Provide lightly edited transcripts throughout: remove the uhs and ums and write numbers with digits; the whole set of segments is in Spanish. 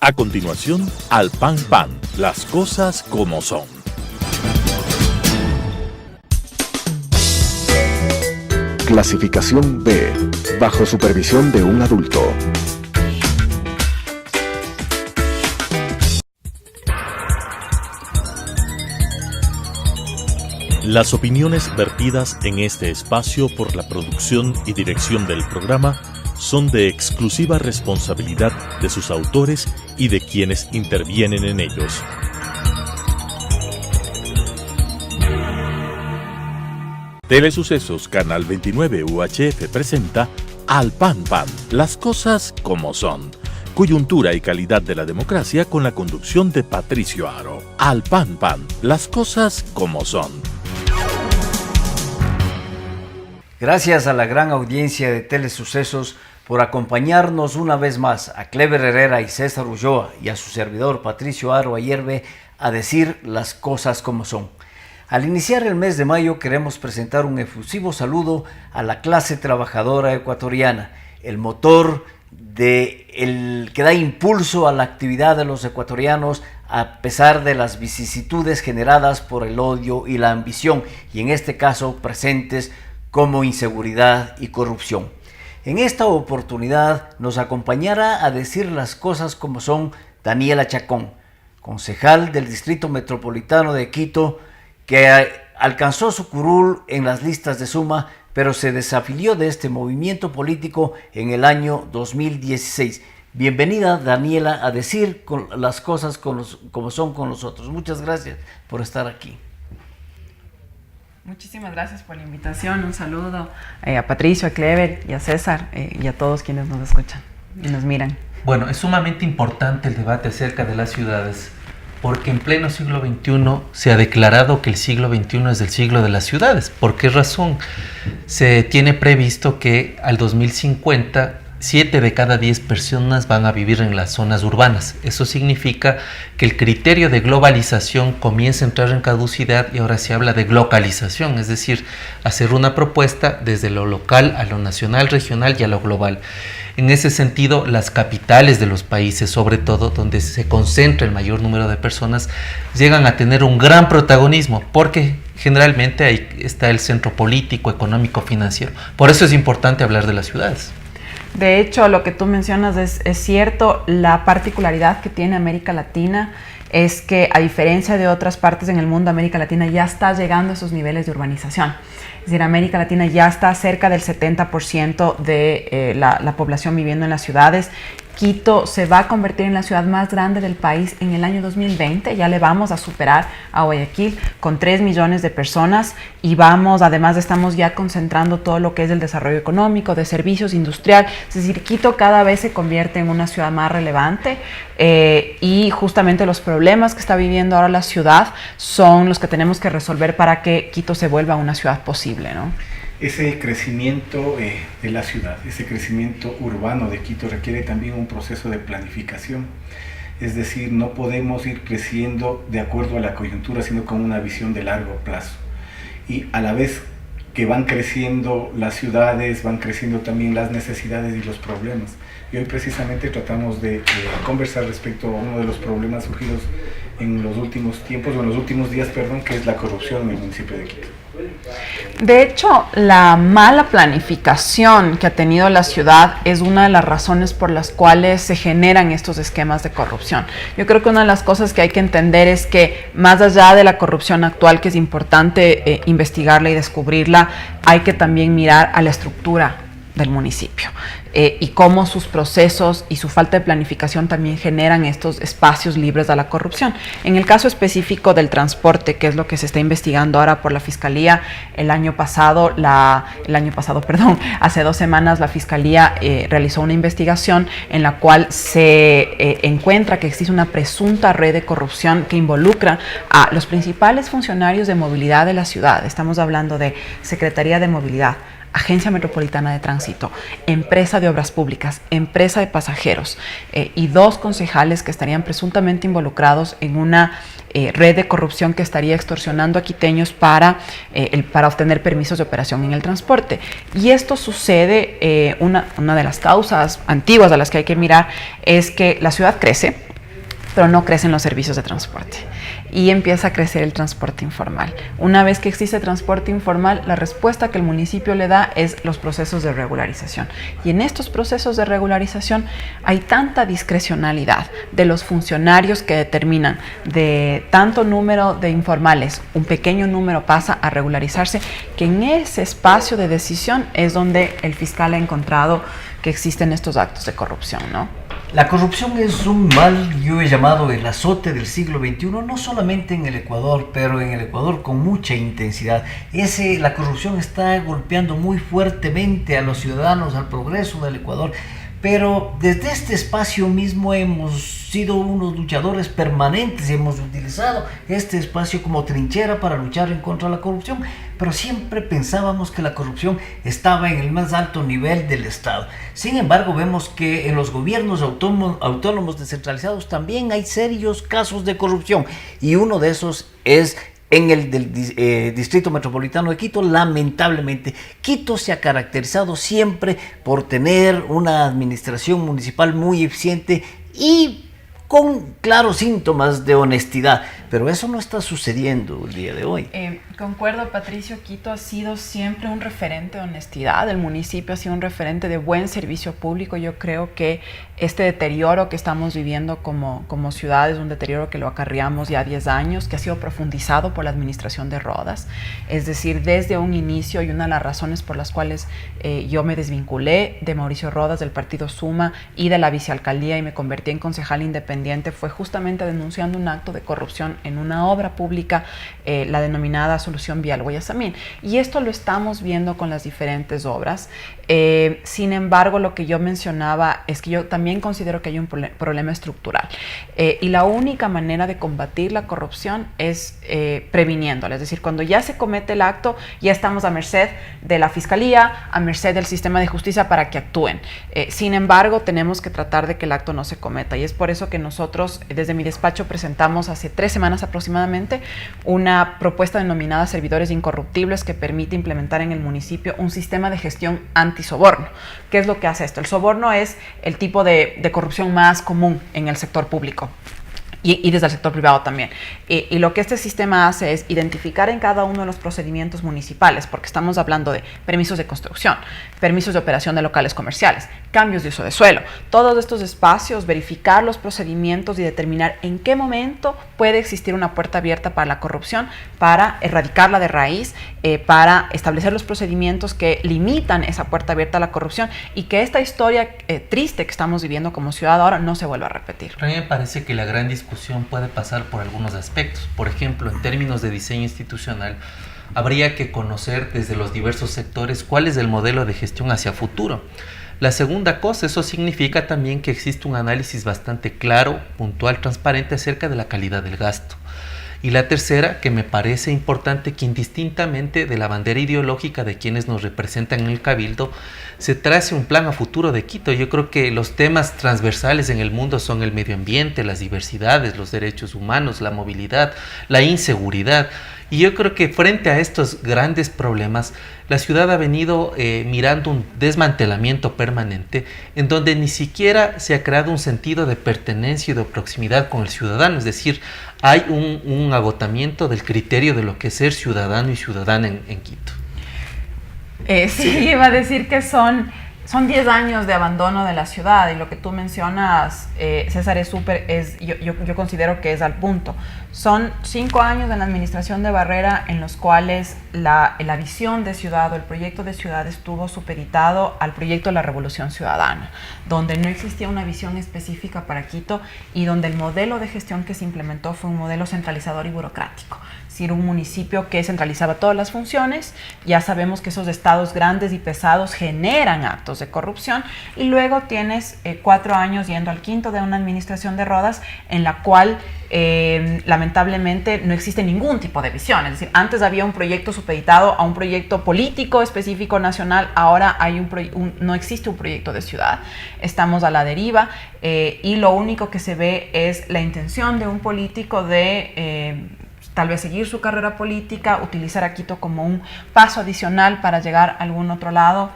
A continuación, Al Pan Pan, las cosas como son. Clasificación B, bajo supervisión de un adulto. Las opiniones vertidas en este espacio por la producción y dirección del programa son de exclusiva responsabilidad de sus autores y de quienes intervienen en ellos. Telesucesos Canal 29 UHF presenta Al Pan Pan, las cosas como son. Coyuntura y calidad de la democracia con la conducción de Patricio Aro. Al Pan Pan, las cosas como son. Gracias a la gran audiencia de Telesucesos por acompañarnos una vez más, a Clever Herrera y César Ulloa y a su servidor Patricio Aro Ayerbe a decir las cosas como son. Al iniciar el mes de mayo queremos presentar un efusivo saludo a la clase trabajadora ecuatoriana, el motor que da impulso a la actividad de los ecuatorianos a pesar de las vicisitudes generadas por el odio y la ambición, y en este caso presentes como inseguridad y corrupción. En esta oportunidad nos acompañará a decir las cosas como son Daniela Chacón, concejal del Distrito Metropolitano de Quito, que alcanzó su curul en las listas de Suma, pero se desafilió de este movimiento político en el año 2016. Bienvenida, Daniela, a decir las cosas como son con nosotros. Muchas gracias por estar aquí. Muchísimas gracias por la invitación. Un saludo a Patricio, a Clever y a César y a todos quienes nos escuchan y nos miran. Bueno, es sumamente importante el debate acerca de las ciudades, porque en pleno siglo XXI se ha declarado que el siglo XXI es el siglo de las ciudades. ¿Por qué razón? Se tiene previsto que al 2050 7 de cada 10 personas van a vivir en las zonas urbanas. Eso significa que el criterio de globalización comienza a entrar en caducidad y ahora se habla de glocalización, es decir, hacer una propuesta desde lo local a lo nacional, regional y a lo global. En ese sentido, las capitales de los países, sobre todo donde se concentra el mayor número de personas, llegan a tener un gran protagonismo porque generalmente ahí está el centro político, económico, financiero. Por eso es importante hablar de las ciudades. De hecho, lo que tú mencionas es cierto. La particularidad que tiene América Latina es que, a diferencia de otras partes en el mundo, América Latina ya está llegando a esos niveles de urbanización. Es decir, América Latina ya está cerca del 70% de la población viviendo en las ciudades. Quito se va a convertir en la ciudad más grande del país en el año 2020. Ya le vamos a superar a Guayaquil con 3 millones de personas y además estamos ya concentrando todo lo que es el desarrollo económico, de servicios, industrial. Es decir, Quito cada vez se convierte en una ciudad más relevante y justamente los problemas que está viviendo ahora la ciudad son los que tenemos que resolver para que Quito se vuelva una ciudad posible, ¿no? Ese crecimiento de la ciudad, ese crecimiento urbano de Quito requiere también un proceso de planificación. Es decir, no podemos ir creciendo de acuerdo a la coyuntura, sino con una visión de largo plazo. Y a la vez que van creciendo las ciudades, van creciendo también las necesidades y los problemas. Y hoy precisamente tratamos de conversar respecto a uno de los problemas surgidos en los últimos tiempos, o en los últimos días, que es la corrupción en el municipio de Quito. De hecho, la mala planificación que ha tenido la ciudad es una de las razones por las cuales se generan estos esquemas de corrupción. Yo creo que una de las cosas que hay que entender es que, más allá de la corrupción actual, que es importante investigarla y descubrirla, hay que también mirar a la estructura del municipio y cómo sus procesos y su falta de planificación también generan estos espacios libres a la corrupción. En el caso específico del transporte, que es lo que se está investigando ahora por la Fiscalía, hace 2 semanas la Fiscalía realizó una investigación en la cual se encuentra que existe una presunta red de corrupción que involucra a los principales funcionarios de movilidad de la ciudad. Estamos hablando de Secretaría de Movilidad, Agencia Metropolitana de Tránsito, Empresa de Obras Públicas, Empresa de Pasajeros y 2 concejales que estarían presuntamente involucrados en una red de corrupción que estaría extorsionando a quiteños para obtener permisos de operación en el transporte. Y esto sucede, una de las causas antiguas a las que hay que mirar es que la ciudad crece, pero no crecen los servicios de transporte. Y empieza a crecer el transporte informal. Una vez que existe transporte informal, la respuesta que el municipio le da es los procesos de regularización. Y en estos procesos de regularización hay tanta discrecionalidad de los funcionarios que determinan de tanto número de informales, un pequeño número pasa a regularizarse, que en ese espacio de decisión es donde el fiscal ha encontrado que existen estos actos de corrupción, ¿no? La corrupción es un mal, yo he llamado el azote del siglo XXI, no solamente en el Ecuador, pero en el Ecuador con mucha intensidad. La corrupción está golpeando muy fuertemente a los ciudadanos, al progreso del Ecuador, pero desde este espacio mismo hemos sido unos luchadores permanentes y hemos utilizado este espacio como trinchera para luchar en contra de la corrupción, pero siempre pensábamos que la corrupción estaba en el más alto nivel del Estado. Sin embargo, vemos que en los gobiernos autónomos descentralizados también hay serios casos de corrupción, y uno de esos es en el del Distrito Metropolitano de Quito. Lamentablemente, Quito se ha caracterizado siempre por tener una administración municipal muy eficiente y con claros síntomas de honestidad, pero eso no está sucediendo el día de hoy. Concuerdo, Patricio. Quito ha sido siempre un referente de honestidad, el municipio ha sido un referente de buen servicio público. Yo creo que este deterioro que estamos viviendo como ciudad es un deterioro que lo acarreamos ya 10 años, que ha sido profundizado por la administración de Rodas, es decir, desde un inicio, y una de las razones por las cuales yo me desvinculé de Mauricio Rodas, del partido Suma y de la vicealcaldía, y me convertí en concejal independiente, fue justamente denunciando un acto de corrupción en una obra pública, la denominada Solución Vial Guayasamín. Y esto lo estamos viendo con las diferentes obras. Sin embargo, lo que yo mencionaba es que yo también considero que hay un problema estructural. Y la única manera de combatir la corrupción es previniéndola. Es decir, cuando ya se comete el acto, ya estamos a merced de la Fiscalía, a merced del sistema de justicia para que actúen. Sin embargo, tenemos que tratar de que el acto no se cometa. Y es por eso que nosotros, desde mi despacho, presentamos hace 3 semanas aproximadamente una propuesta denominada Servidores Incorruptibles, que permite implementar en el municipio un sistema de gestión antisoborno. ¿Qué es lo que hace esto? El soborno es el tipo de corrupción más común en el sector público. Y desde el sector privado también. Y lo que este sistema hace es identificar en cada uno de los procedimientos municipales, porque estamos hablando de permisos de construcción, permisos de operación de locales comerciales, cambios de uso de suelo, todos estos espacios, verificar los procedimientos y determinar en qué momento puede existir una puerta abierta para la corrupción, para erradicarla de raíz, para establecer los procedimientos que limitan esa puerta abierta a la corrupción, y que esta historia triste que estamos viviendo como ciudad ahora no se vuelva a repetir. A mí me parece que la gran discusión puede pasar por algunos aspectos. Por ejemplo, en términos de diseño institucional, habría que conocer desde los diversos sectores cuál es el modelo de gestión hacia futuro. La segunda cosa, eso significa también que existe un análisis bastante claro, puntual, transparente acerca de la calidad del gasto. Y la tercera, que me parece importante, que indistintamente de la bandera ideológica de quienes nos representan en el Cabildo, se trace un plan a futuro de Quito. Yo creo que los temas transversales en el mundo son el medio ambiente, las diversidades, los derechos humanos, la movilidad, la inseguridad. Y yo creo que frente a estos grandes problemas, la ciudad ha venido mirando un desmantelamiento permanente, en donde ni siquiera se ha creado un sentido de pertenencia y de proximidad con el ciudadano. Es decir, hay un agotamiento del criterio de lo que es ser ciudadano y ciudadana en Quito. Sí, iba a decir que son 10 años de abandono de la ciudad, y lo que tú mencionas, César, yo considero que es al punto. Son 5 años en la administración de Barrera en los cuales la visión de ciudad o el proyecto de ciudad estuvo supeditado al proyecto de la Revolución Ciudadana, donde no existía una visión específica para Quito y donde el modelo de gestión que se implementó fue un modelo centralizador y burocrático. Es decir, un municipio que centralizaba todas las funciones. Ya sabemos que esos estados grandes y pesados generan actos de corrupción, y luego tienes 4 años yendo al quinto de una administración de Rodas en la cual lamentablemente no existe ningún tipo de visión. Es decir, antes había un proyecto supeditado a un proyecto político específico nacional, ahora hay no existe un proyecto de ciudad. Estamos a la deriva, y lo único que se ve es la intención de un político de tal vez seguir su carrera política, utilizar a Quito como un paso adicional para llegar a algún otro lado,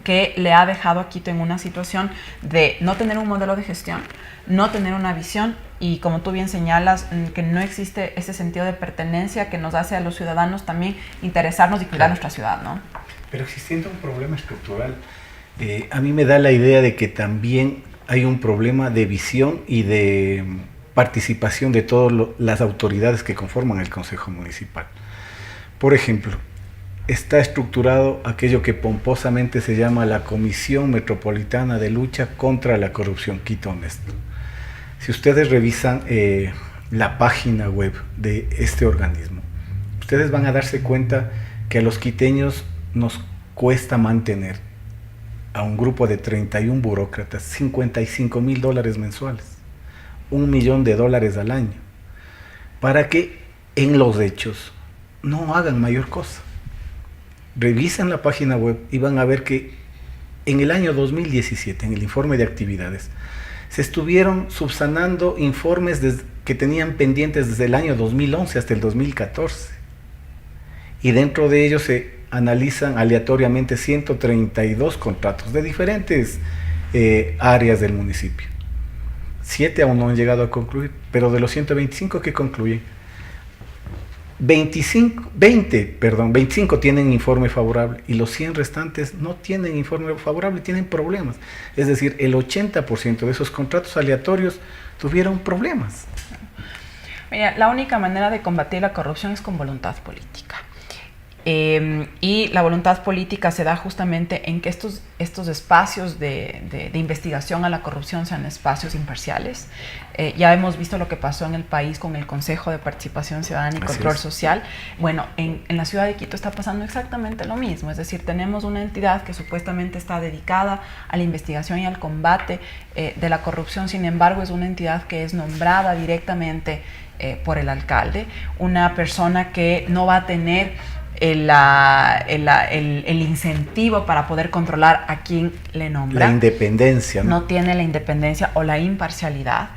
que le ha dejado a Quito en una situación de no tener un modelo de gestión, no tener una visión y como tú bien señalas, que no existe ese sentido de pertenencia que nos hace a los ciudadanos también interesarnos y cuidar nuestra ciudad, ¿no? Pero existiendo un problema estructural, a mí me da la idea de que también hay un problema de visión y de participación de todas las autoridades que conforman el Consejo Municipal. Por ejemplo, está estructurado aquello que pomposamente se llama la Comisión Metropolitana de Lucha contra la Corrupción, Quito Honesto. Si ustedes revisan la página web de este organismo, ustedes van a darse cuenta que a los quiteños nos cuesta mantener a un grupo de 31 burócratas $55,000 mensuales, $1 millón al año, para que en los hechos no hagan mayor cosa. Revisan la página web y van a ver que en el año 2017, en el informe de actividades, se estuvieron subsanando informes que tenían pendientes desde el año 2011 hasta el 2014. Y dentro de ellos se analizan aleatoriamente 132 contratos de diferentes áreas del municipio. 7 aún no han llegado a concluir, pero de los 125 que concluyen, 25 tienen informe favorable y los 100 restantes no tienen informe favorable, tienen problemas. Es decir, el 80% de esos contratos aleatorios tuvieron problemas. Mira, la única manera de combatir la corrupción es con voluntad política. Y la voluntad política se da justamente en que estos espacios de investigación a la corrupción sean espacios imparciales. Ya hemos visto lo que pasó en el país con el Consejo de Participación Ciudadana y Control Social. Bueno, en la ciudad de Quito está pasando exactamente lo mismo. Es decir, tenemos una entidad que supuestamente está dedicada a la investigación y al combate de la corrupción. Sin embargo, es una entidad que es nombrada directamente por el alcalde, una persona que no va a tener el incentivo para poder controlar a quien le nombra. La independencia, ¿no? No tiene la independencia o la imparcialidad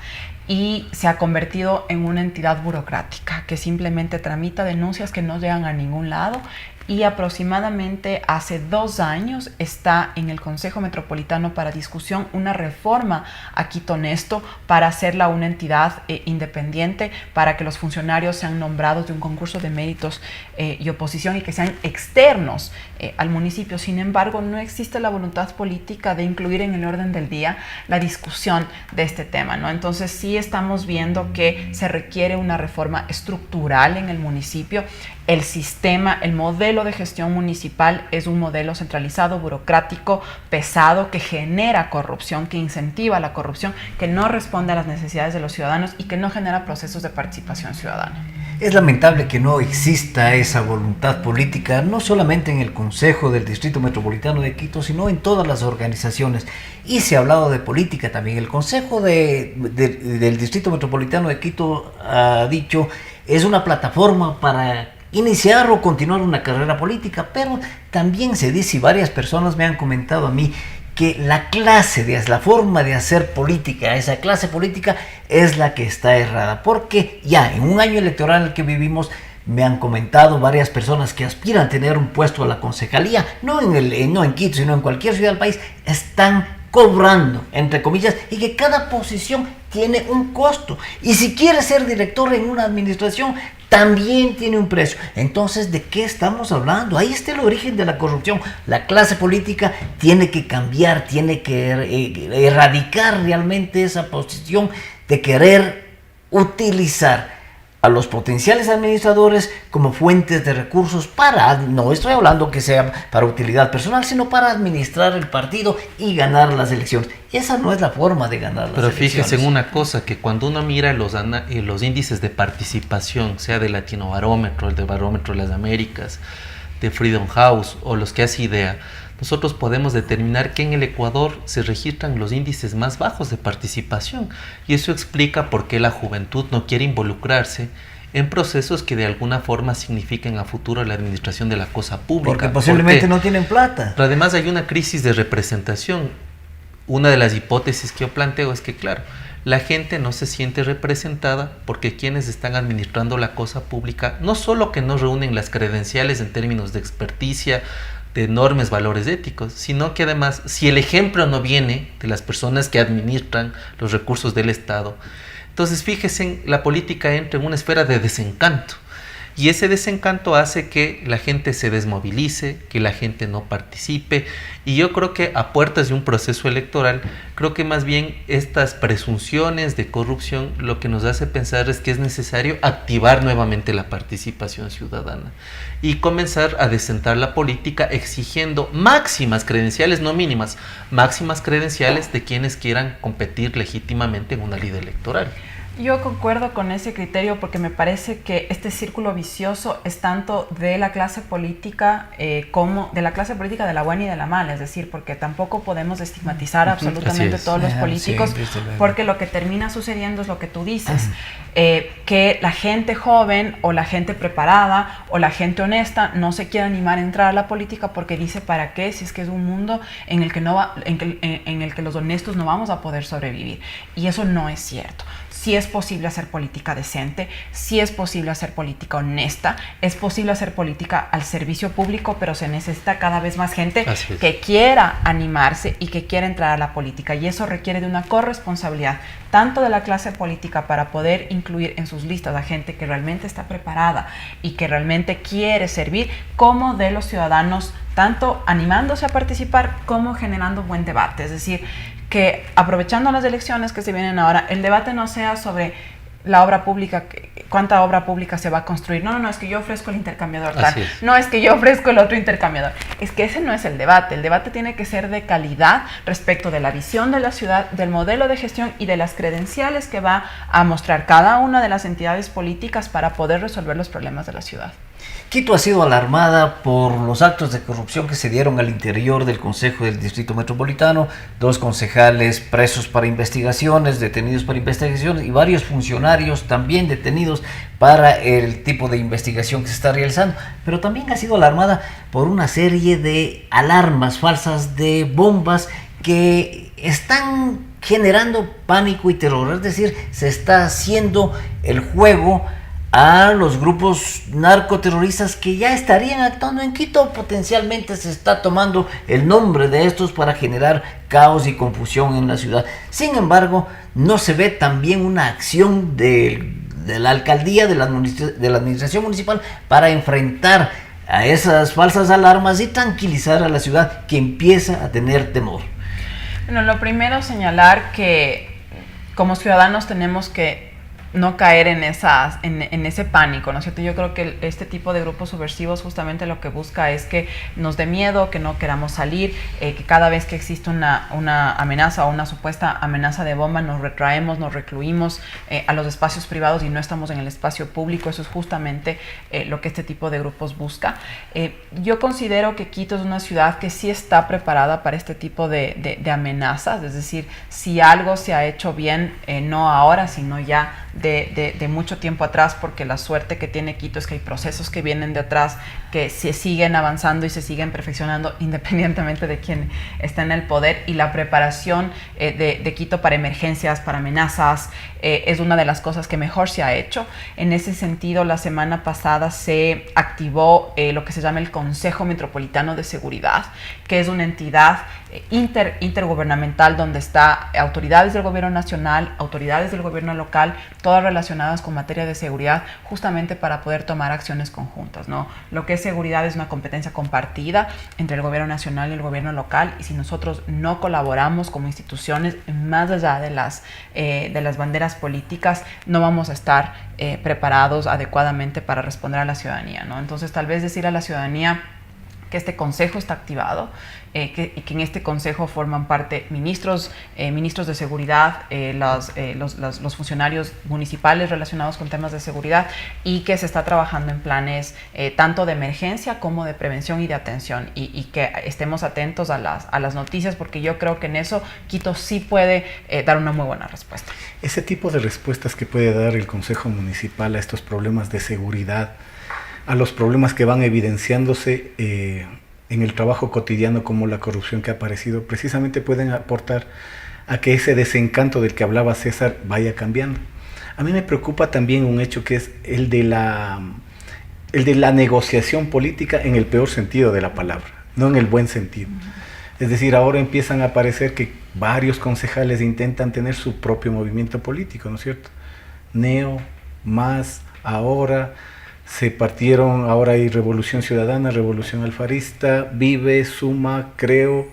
y se ha convertido en una entidad burocrática que simplemente tramita denuncias que no llegan a ningún lado. Y aproximadamente hace 2 años está en el Consejo Metropolitano para discusión una reforma a Quito Honesto para hacerla una entidad independiente, para que los funcionarios sean nombrados de un concurso de méritos y oposición y que sean externos al municipio. Sin embargo, no existe la voluntad política de incluir en el orden del día la discusión de este tema, ¿no? Entonces sí estamos viendo que se requiere una reforma estructural en el municipio. El sistema, el modelo de gestión municipal es un modelo centralizado, burocrático, pesado, que genera corrupción, que incentiva la corrupción, que no responde a las necesidades de los ciudadanos y que no genera procesos de participación ciudadana. Es lamentable que no exista esa voluntad política, no solamente en el Consejo del Distrito Metropolitano de Quito, sino en todas las organizaciones. Y se ha hablado de política también. El Consejo del Distrito Metropolitano de Quito ha dicho, es una plataforma para iniciar o continuar una carrera política, pero también se dice, y varias personas me han comentado a mí, que la forma de hacer política, esa clase política es la que está errada, porque ya en un año electoral que vivimos, me han comentado varias personas que aspiran a tener un puesto a la concejalía, no en Quito, sino en cualquier ciudad del país, están cobrando, entre comillas, y que cada posición tiene un costo. Y si quieres ser director en una administración, también tiene un precio. Entonces, ¿de qué estamos hablando? Ahí está el origen de la corrupción. La clase política tiene que cambiar, tiene que erradicar realmente esa posición de querer utilizar a los potenciales administradores como fuentes de recursos no estoy hablando que sea para utilidad personal, sino para administrar el partido y ganar las elecciones. Esa no es la forma de ganar las elecciones. Pero fíjese en una cosa, que cuando uno mira los índices de participación, sea de Latino Barómetro, el de Barómetro de las Américas, de Freedom House o los que hace IDEA, nosotros podemos determinar que en el Ecuador se registran los índices más bajos de participación, y eso explica por qué la juventud no quiere involucrarse en procesos que de alguna forma signifiquen a futuro la administración de la cosa pública. Porque posiblemente no tienen plata. Pero además hay una crisis de representación. Una de las hipótesis que yo planteo es que, claro, la gente no se siente representada porque quienes están administrando la cosa pública no solo que no reúnen las credenciales en términos de experticia, de enormes valores éticos, sino que además, si el ejemplo no viene de las personas que administran los recursos del Estado, Entonces, fíjense, la política entra en una esfera de desencanto. Y ese desencanto hace que la gente se desmovilice, que la gente no participe. Y yo creo que a puertas de un proceso electoral, creo que más bien estas presunciones de corrupción lo que nos hace pensar es que es necesario activar nuevamente la participación ciudadana y comenzar a desentar la política exigiendo máximas credenciales, no mínimas, máximas credenciales de quienes quieran competir legítimamente en una lid electoral. Yo concuerdo con ese criterio porque me parece que este círculo vicioso es tanto de la clase política como de la clase política de la buena y de la mala, es decir, porque tampoco podemos estigmatizar absolutamente todos los políticos, porque lo que termina sucediendo es lo que tú dices, que la gente joven o la gente preparada o la gente honesta no se quiere animar a entrar a la política porque dice ¿para qué? Si es que es un mundo en el que, en el que los honestos no vamos a poder sobrevivir, y eso no es cierto. Sí es posible hacer política decente, sí es posible hacer política honesta, es posible hacer política al servicio público, pero se necesita cada vez más gente que quiera animarse y que quiera entrar a la política, y eso requiere de una corresponsabilidad tanto de la clase política para poder incluir en sus listas a gente que realmente está preparada y que realmente quiere servir, como de los ciudadanos, tanto animándose a participar como generando buen debate. Es decir, que aprovechando las elecciones que se vienen ahora, el debate no sea sobre la obra pública, cuánta obra pública se va a construir. No, es que yo ofrezco el intercambiador tal. No, es que yo ofrezco el otro intercambiador. Es que ese no es el debate. El debate tiene que ser de calidad respecto de la visión de la ciudad, del modelo de gestión y de las credenciales que va a mostrar cada una de las entidades políticas para poder resolver los problemas de la ciudad. Quito ha sido alarmada por los actos de corrupción que se dieron al interior del Consejo del Distrito Metropolitano, 2 concejales presos para investigaciones, detenidos para investigaciones, y varios funcionarios también detenidos para el tipo de investigación que se está realizando. Pero también ha sido alarmada por una serie de alarmas falsas, de bombas que están generando pánico y terror. Es decir, se está haciendo el juego a los grupos narcoterroristas que ya estarían actuando en Quito. Potencialmente se está tomando el nombre de estos para generar caos y confusión en la ciudad. Sin embargo, no se ve también una acción de la alcaldía, de la administración municipal, para enfrentar a esas falsas alarmas y tranquilizar a la ciudad, que empieza a tener temor. Bueno, lo primero, señalar que como ciudadanos tenemos que no caer en ese pánico, ¿no es cierto? Yo creo que este tipo de grupos subversivos justamente lo que busca es que nos dé miedo, que no queramos salir, que cada vez que existe una amenaza o una supuesta amenaza de bomba nos retraemos, nos recluimos a los espacios privados y no estamos en el espacio público. Eso es justamente lo que este tipo de grupos busca. Yo considero que Quito es una ciudad que sí está preparada para este tipo de amenazas, es decir, si algo se ha hecho bien, no ahora, sino ya de mucho tiempo atrás, porque la suerte que tiene Quito es que hay procesos que vienen de atrás, que se siguen avanzando y se siguen perfeccionando independientemente de quién está en el poder, y la preparación de Quito para emergencias, para amenazas, es una de las cosas que mejor se ha hecho. En ese sentido, la semana pasada se activó lo que se llama el Consejo Metropolitano de Seguridad, que es una entidad intergubernamental donde está autoridades del gobierno nacional, autoridades del gobierno local, todas relacionadas con materia de seguridad, justamente para poder tomar acciones conjuntas, ¿no? Lo que es seguridad es una competencia compartida entre el gobierno nacional y el gobierno local, y si nosotros no colaboramos como instituciones, más allá de las banderas políticas, no vamos a estar preparados adecuadamente para responder a la ciudadanía, ¿no? Entonces, tal vez decir a la ciudadanía que este consejo está activado, que en este consejo forman parte ministros de seguridad, los funcionarios municipales relacionados con temas de seguridad, y que se está trabajando en planes tanto de emergencia como de prevención y de atención, y que estemos atentos a las noticias, porque yo creo que en eso Quito sí puede dar una muy buena respuesta. Ese tipo de respuestas que puede dar el Consejo Municipal a estos problemas de seguridad, a los problemas que van evidenciándose en el trabajo cotidiano, como la corrupción que ha aparecido, precisamente pueden aportar a que ese desencanto del que hablaba César vaya cambiando. A mí me preocupa también un hecho que es el de la negociación política en el peor sentido de la palabra, no en el buen sentido. Es decir, ahora empiezan a aparecer que varios concejales intentan tener su propio movimiento político, ¿no es cierto? Neo, MAS, ahora se partieron, ahora hay Revolución Ciudadana, Revolución Alfarista, Vive, Suma, Creo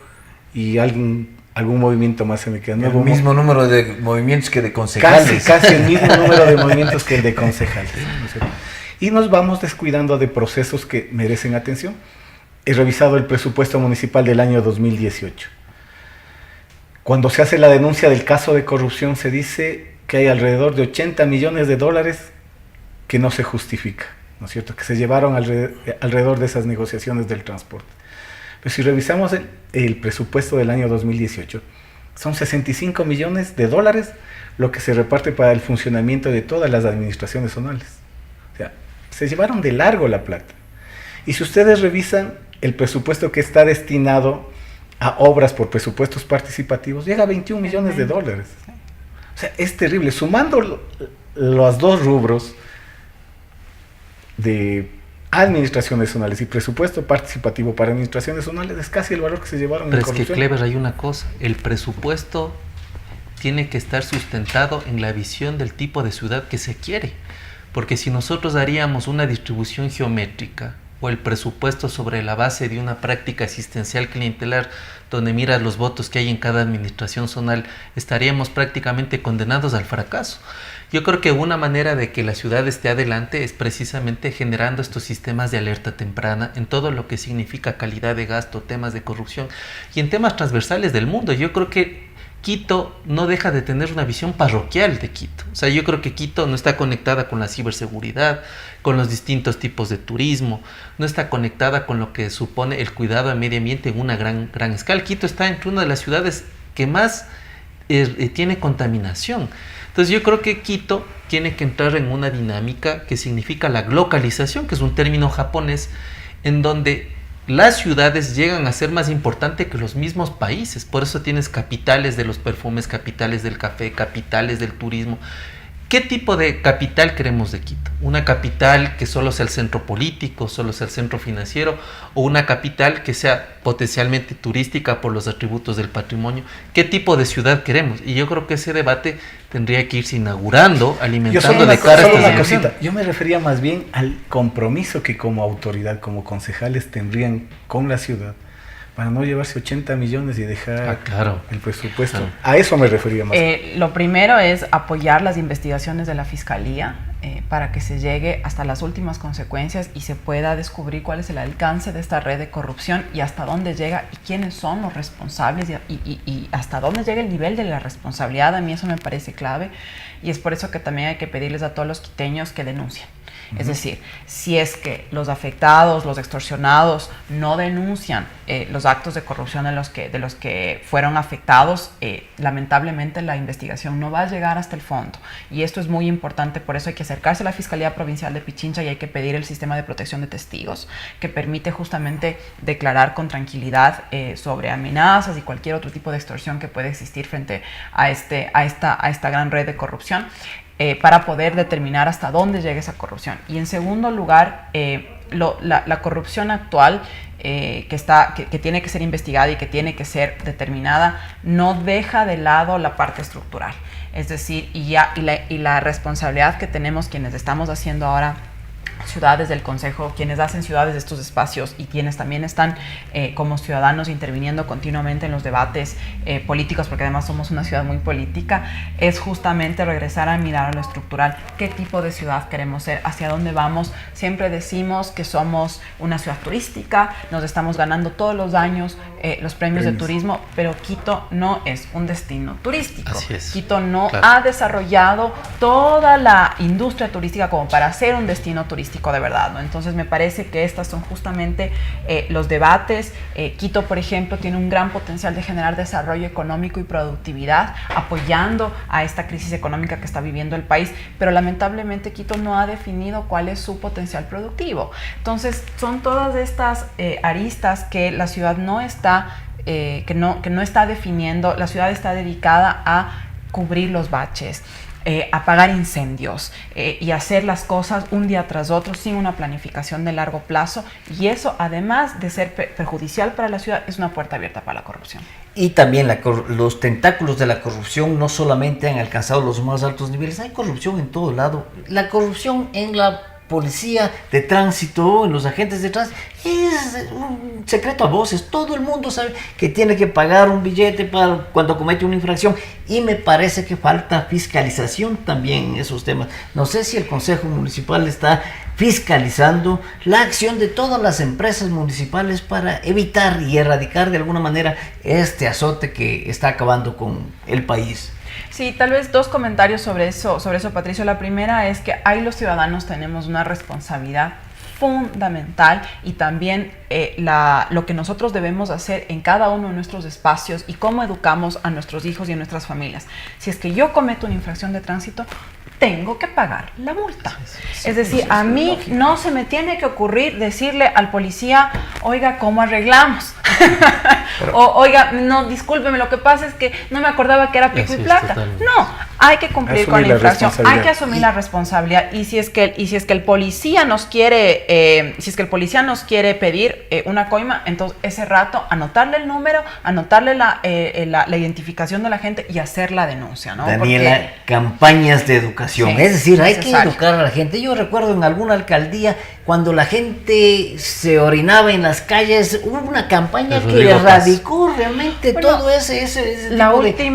y algún movimiento más se me queda. El mismo número de movimientos que de concejales. Casi el mismo número de movimientos que el de concejales, ¿no es cierto? Y nos vamos descuidando de procesos que merecen atención. He revisado el presupuesto municipal del año 2018. Cuando se hace la denuncia del caso de corrupción se dice que hay alrededor de 80 millones de dólares que no se justifica, ¿no es cierto? Que se llevaron alrededor de esas negociaciones del transporte. Pero si revisamos el presupuesto del año 2018, son 65 millones de dólares lo que se reparte para el funcionamiento de todas las administraciones zonales. O sea, se llevaron de largo la plata. Y si ustedes revisan el presupuesto que está destinado a obras por presupuestos participativos, llega a 21 millones de dólares. O sea, es terrible. Sumando los dos rubros de administraciones zonales y presupuesto participativo para administraciones zonales, es casi el valor que se llevaron en corrupción. Pero es que, Clever, hay una cosa. El presupuesto tiene que estar sustentado en la visión del tipo de ciudad que se quiere. Porque si nosotros haríamos una distribución geométrica o el presupuesto sobre la base de una práctica asistencial clientelar donde miras los votos que hay en cada administración zonal, estaríamos prácticamente condenados al fracaso. Yo creo que una manera de que la ciudad esté adelante es precisamente generando estos sistemas de alerta temprana en todo lo que significa calidad de gasto, temas de corrupción y en temas transversales del mundo. Yo creo que Quito no deja de tener una visión parroquial de Quito. O sea, yo creo que Quito no está conectada con la ciberseguridad, con los distintos tipos de turismo, no está conectada con lo que supone el cuidado al medio ambiente en una gran escala. Quito está entre una de las ciudades que más tiene contaminación. Entonces yo creo que Quito tiene que entrar en una dinámica que significa la globalización, que es un término japonés, en donde las ciudades llegan a ser más importantes que los mismos países. Por eso tienes capitales de los perfumes, capitales del café, capitales del turismo. ¿Qué tipo de capital queremos de Quito? ¿Una capital que solo sea el centro político, solo sea el centro financiero? ¿O una capital que sea potencialmente turística por los atributos del patrimonio? ¿Qué tipo de ciudad queremos? Y yo creo que ese debate tendría que irse inaugurando, alimentando de cara a esta cosita. Yo me refería más bien al compromiso que como autoridad, como concejales tendrían con la ciudad para no llevarse 80 millones y dejar el presupuesto. Claro. A eso me refería más. Lo primero es apoyar las investigaciones de la Fiscalía para que se llegue hasta las últimas consecuencias y se pueda descubrir cuál es el alcance de esta red de corrupción y hasta dónde llega y quiénes son los responsables y hasta dónde llega el nivel de la responsabilidad. A mí eso me parece clave y es por eso que también hay que pedirles a todos los quiteños que denuncien. Es decir, si es que los afectados, los extorsionados no denuncian los actos de corrupción de los que fueron afectados, lamentablemente la investigación no va a llegar hasta el fondo. Y esto es muy importante, por eso hay que acercarse a la Fiscalía Provincial de Pichincha y hay que pedir el sistema de protección de testigos que permite justamente declarar con tranquilidad sobre amenazas y cualquier otro tipo de extorsión que puede existir frente a esta gran red de corrupción. Para poder determinar hasta dónde llega esa corrupción. Y en segundo lugar, la corrupción actual que tiene que ser investigada y que tiene que ser determinada no deja de lado la parte estructural. Es decir, y la responsabilidad que tenemos quienes estamos haciendo ahora ciudades del Consejo, quienes hacen ciudades de estos espacios y quienes también están como ciudadanos interviniendo continuamente en los debates políticos, porque además somos una ciudad muy política, es justamente regresar a mirar a lo estructural. ¿Qué tipo de ciudad queremos ser? ¿Hacia dónde vamos? Siempre decimos que somos una ciudad turística, nos estamos ganando todos los años los premios de turismo, pero Quito no es un destino turístico. Así es. Quito no ha desarrollado toda la industria turística como para ser un destino turístico de verdad, ¿no? Entonces me parece que estas son justamente los debates. Quito, por ejemplo, tiene un gran potencial de generar desarrollo económico y productividad, apoyando a esta crisis económica que está viviendo el país, pero lamentablemente Quito no ha definido cuál es su potencial productivo. Entonces son todas estas aristas que la ciudad no está que no está definiendo. La ciudad está dedicada a cubrir los baches. apagar incendios y hacer las cosas un día tras otro sin una planificación de largo plazo, y eso, además de ser perjudicial para la ciudad, es una puerta abierta para la corrupción. Y también los tentáculos de la corrupción no solamente han alcanzado los más altos niveles, hay corrupción en todo lado. La corrupción en la policía de tránsito, en los agentes de tránsito, es un secreto a voces. Todo el mundo sabe que tiene que pagar un billete para cuando comete una infracción, y me parece que falta fiscalización también en esos temas. No sé si el Consejo Municipal está fiscalizando la acción de todas las empresas municipales para evitar y erradicar de alguna manera este azote que está acabando con el país. Sí, tal vez dos comentarios sobre eso, Patricio. La primera es que ahí los ciudadanos tenemos una responsabilidad fundamental, y también lo que nosotros debemos hacer en cada uno de nuestros espacios y cómo educamos a nuestros hijos y a nuestras familias. Si es que yo cometo una infracción de tránsito, tengo que pagar la multa. Es decir, a mí no se me tiene que ocurrir decirle al policía, oiga, ¿cómo arreglamos? O, oiga, no, discúlpeme, lo que pasa es que no me acordaba que era pico y placa. No, hay que cumplir con la infracción, hay que asumir la responsabilidad. Y si es que el policía nos quiere, pedir una coima, entonces ese rato anotarle el número, anotarle la identificación de la gente y hacer la denuncia, ¿no? Daniela, campañas de educación. Sí, es decir, hay que educar a la gente. Yo recuerdo en alguna alcaldía, cuando la gente se orinaba en las calles, hubo una campaña que erradicó realmente todo ese tipo de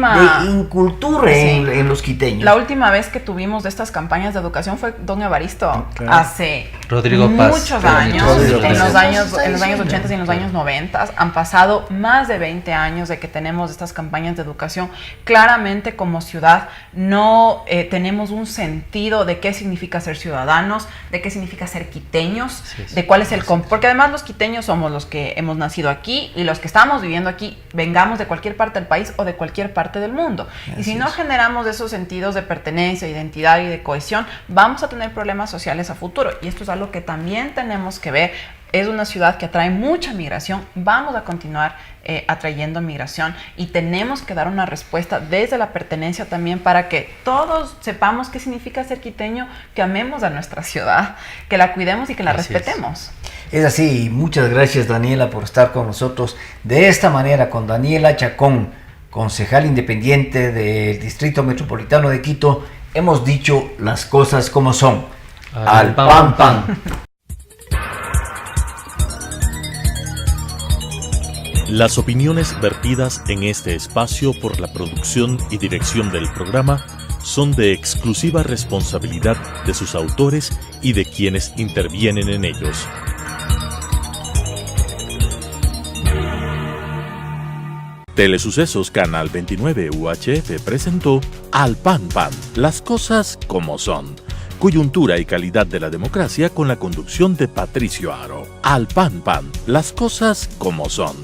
incultura en los quiteños. La última vez que tuvimos de estas campañas de educación fue don Evaristo, hace muchos años, en los años 80 y en los años 90. Han pasado más de 20 años de que tenemos estas campañas de educación. Claramente, como ciudad, no tenemos un sentido de qué significa ser ciudadanos, de qué significa ser quiteños, de cuál es el... Porque además los quiteños somos los que hemos nacido aquí, y los que estamos viviendo aquí, vengamos de cualquier parte del país o de cualquier parte del mundo. Y si no generamos esos sentidos de pertenencia, identidad y de cohesión, vamos a tener problemas sociales a futuro. Y esto es algo que también tenemos que ver. Es una ciudad que atrae mucha migración, vamos a continuar atrayendo migración, y tenemos que dar una respuesta desde la pertenencia también, para que todos sepamos qué significa ser quiteño, que amemos a nuestra ciudad, que la cuidemos y que la respetemos. Es así, y muchas gracias, Daniela, por estar con nosotros de esta manera, con Daniela Chacón, concejal independiente del Distrito Metropolitano de Quito. Hemos dicho las cosas como son. Al pan pan. Las opiniones vertidas en este espacio por la producción y dirección del programa son de exclusiva responsabilidad de sus autores y de quienes intervienen en ellos. Telesucesos Canal 29 UHF presentó Al Pan Pan, las cosas como son. Coyuntura y calidad de la democracia, con la conducción de Patricio Aro. Al Pan Pan, las cosas como son.